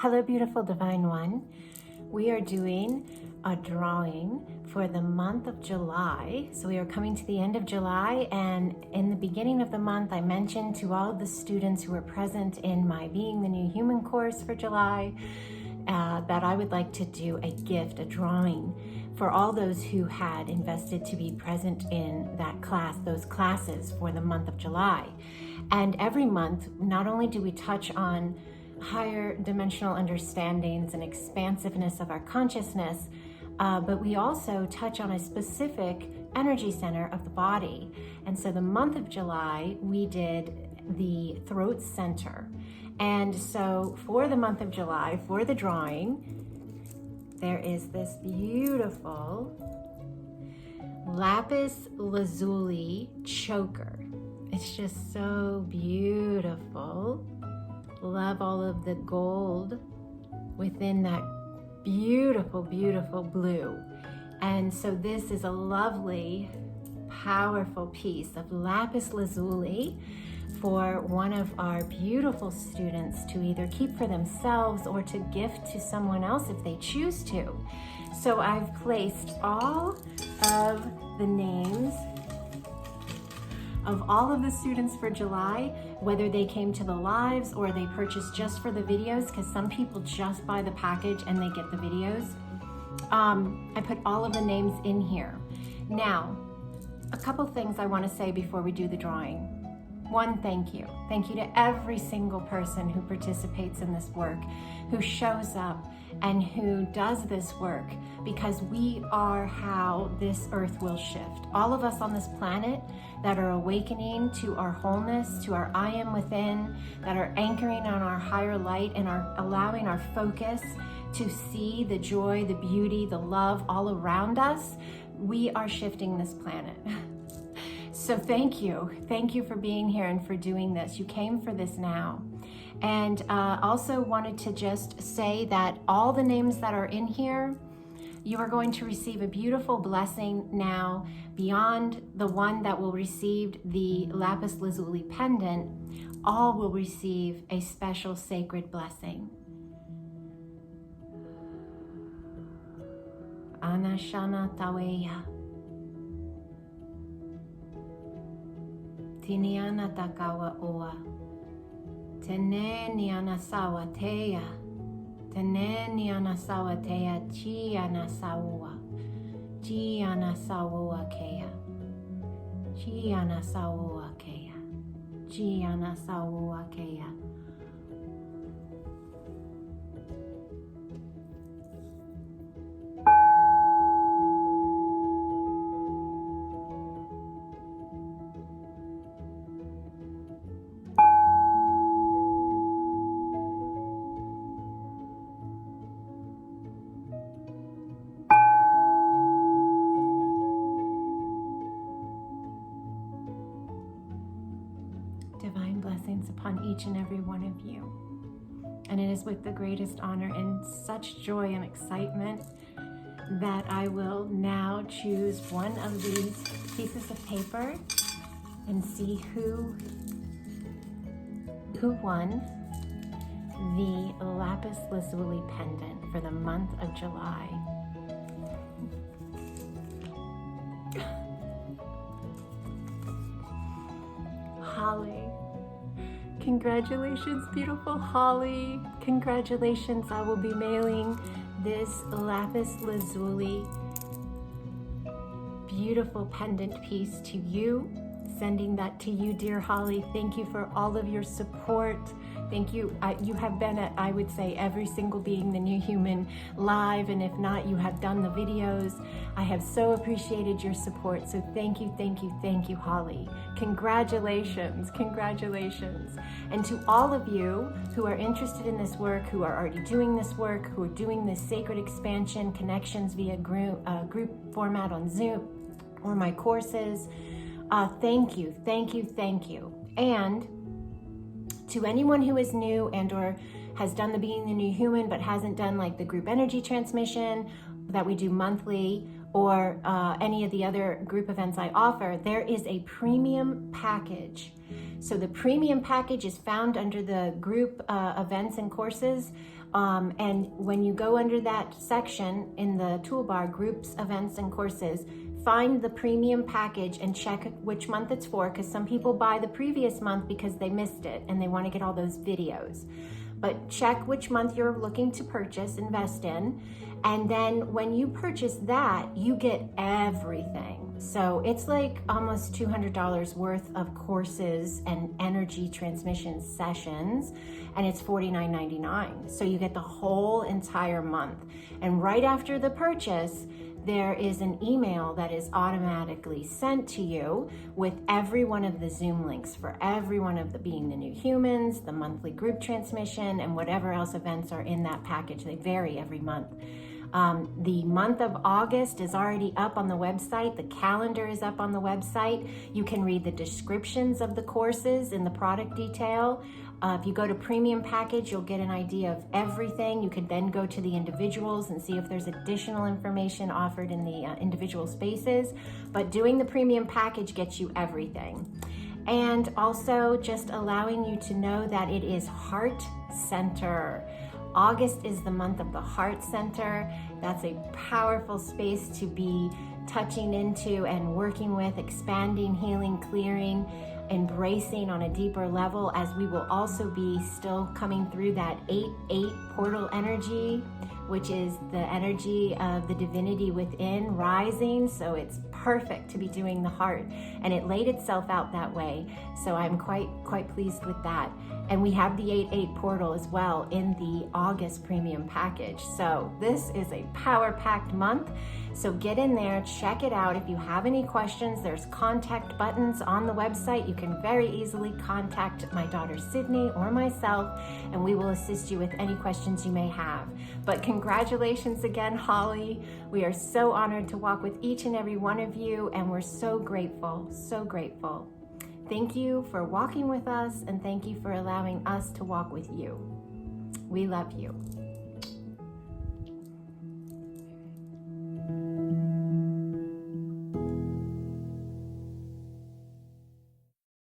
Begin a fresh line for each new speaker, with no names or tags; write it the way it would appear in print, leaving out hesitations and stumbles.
Hello, beautiful divine one. We are doing a drawing for the month of July. So we are coming to the end of July, and in the beginning of the month, I mentioned to all of the students who were present in my Being the New Human course for July that I would like to do a gift, a drawing for all those who had invested to be present in that class, those classes for the month of July. And every month, not only do we touch on higher dimensional understandings and expansiveness of our consciousness, but we also touch on a specific energy center of the body. And so the month of July, we did the throat center. And so for the month of July, for the drawing, there is this beautiful Lapis Lazuli choker. It's just so beautiful. Love all of the gold within that beautiful, beautiful blue. And so this is a lovely, powerful piece of Lapis Lazuli for one of our beautiful students to either keep for themselves or to gift to someone else if they choose to. So I've placed all of the names of all of the students for July, whether they came to the lives or they purchased just for the videos, because some people just buy the package and they get the videos. I put all of the names in here. Now, a couple things I want to say before we do the drawing. One, thank you. Thank you to every single person who participates in this work, who shows up and who does this work, because we are how this earth will shift. All of us on this planet that are awakening to our wholeness, to our I am within, that are anchoring on our higher light and are allowing our focus to see the joy, the beauty, the love all around us, we are shifting this planet. So thank you. Thank you for being here and for doing this. You came for this now. And also wanted to just say that all the names that are in here, you are going to receive a beautiful blessing now beyond the one that will receive the Lapis Lazuli pendant. All will receive a special sacred blessing. Anashana Taweya. Tiniana Takawa Oa. Teneniana Sawa Teya. Teneniana Sawa Teya. Chiana Sawa. Chiana Sawa Kea. Chiana Sawa Kea. Chiana Sawa Kea. Divine blessings upon each and every one of you. And it is with the greatest honor and such joy and excitement that I will now choose one of these pieces of paper and see who won the Lapis Lazuli pendant for the month of July. Holly. Congratulations, beautiful Holly. Congratulations. I will be mailing this Lapis Lazuli beautiful pendant piece to you. Sending that to you, dear Holly. Thank you for all of your support. Thank you. You have been at, I would say, every single Being the New Human live, and if not, you have done the videos. I have so appreciated your support. So thank you, thank you, thank you, Holly. Congratulations, congratulations. And to all of you who are interested in this work, who are already doing this work, who are doing this sacred expansion connections via group format on Zoom or my courses, thank you, thank you, thank you. And to anyone who is new and or has done the Being the New Human but hasn't done like the group energy transmission that we do monthly or any of the other group events I offer, there is a premium package. So the premium package is found under the group events and courses And when you go under that section in the toolbar, groups, events, and courses, find the premium package and check which month it's for, because some people buy the previous month because they missed it and they want to get all those videos. But check which month you're looking to purchase, invest in, and then when you purchase that, you get everything. So it's like almost $200 worth of courses and energy transmission sessions, and it's $49.99. So you get the whole entire month. And right after the purchase, there is an email that is automatically sent to you with every one of the Zoom links for every one of the Being the New Humans, the monthly group transmission, and whatever else events are in that package. They vary every month. The month of August is already up on the website. The calendar is up on the website. You can read the descriptions of the courses in the product detail. If you go to premium package, you'll get an idea of everything. You can then go to the individuals and see if there's additional information offered in the individual spaces. But doing the premium package gets you everything. And also just allowing you to know that it is Heart Center. August is the month of the Heart Center. That's a powerful space to be touching into and working with, expanding, healing, clearing, embracing on a deeper level, as we will also be still coming through that 8/8 portal energy, which is the energy of the divinity within rising. So it's perfect to be doing the heart, and it laid itself out that way. So I'm quite pleased with that. And we have the 8/8 portal as well in the August premium package. So this is a power-packed month. So get in there, check it out. If you have any questions, there's contact buttons on the website. You can very easily contact my daughter Sydney or myself, and we will assist you with any questions you may have. But congratulations again, Holly. We are so honored to walk with each and every one of you, and we're so grateful, so grateful. Thank you for walking with us, and thank you for allowing us to walk with you. We love you.